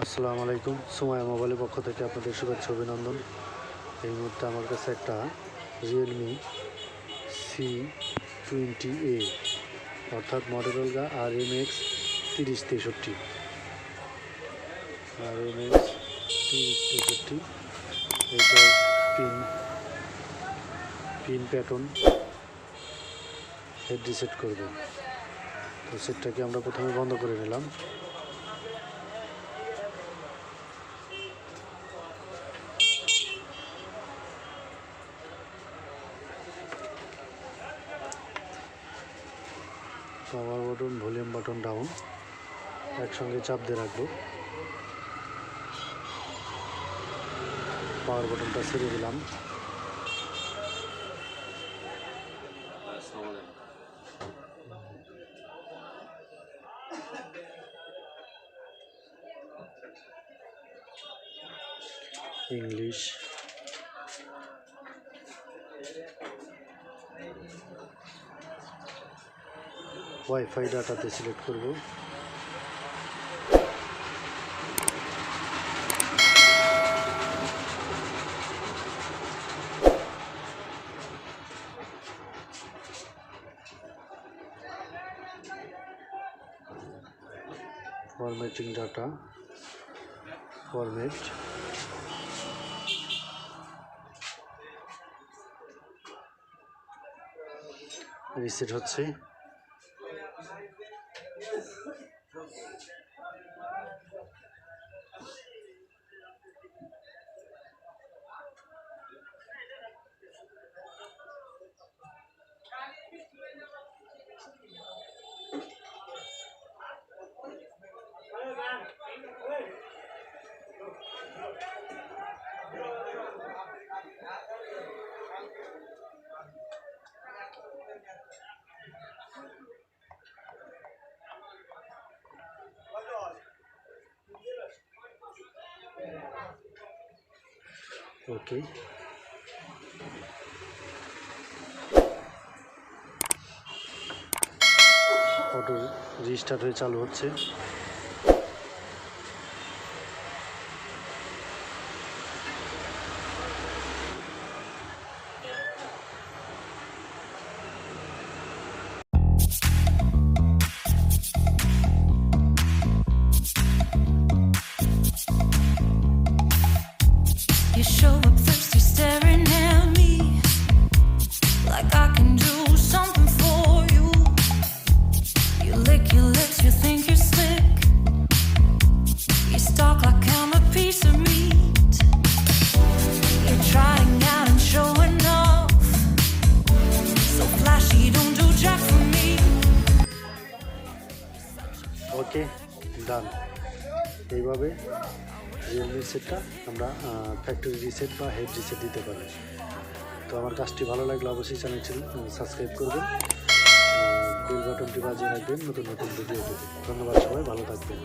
আসসালামু আলাইকুম। সুমাইয়া মোবাইলের পক্ষ থেকে আপনাদের শুভেচ্ছা অভিনন্দন। এই মুহূর্তে আমার কাছে একটা রিয়েলমি C20A অর্থাৎ মডেল হলগা rmx3063 এটার পিন প্যাটার্ন হেড রিসেট করবে। তো সেটটাকে আমরা প্রথমে বন্ধ করে নিলাম। Power button, volume button down একসঙ্গে চাপ দিয়ে রাখবো। পাওয়ার বাটনটা ছেড়ে দিলাম। ইংলিশ, ওয়াইফাই ডাটাতে সিলেক্ট করব। ফরম্যাটিং ডাটা, ফরম্যাট, রিসেট হচ্ছে। ওকে, অটো রিস্টার্ট হয়ে চালু হচ্ছে। You show up thirsty, staring at me like I can do something for you. You lick your lips, you think you're slick. You stalk like I'm a piece of meat. You're trying out and showing off, so flashy, don't do jack for me. ওকে, ডান। এইভাবে রিয়েলমির সেটটা আমরা factory reset বা head reset দিতে পারি। তো আমার কাজটি ভালো লাগলে অবশ্যই চ্যানেলটি সাবস্ক্রাইব করবেন, বেল বাটনটি বাজিয়ে রাখবেন নতুন নতুন ভিডিও পেতে। ধন্যবাদ, সবাই ভালো থাকবেন।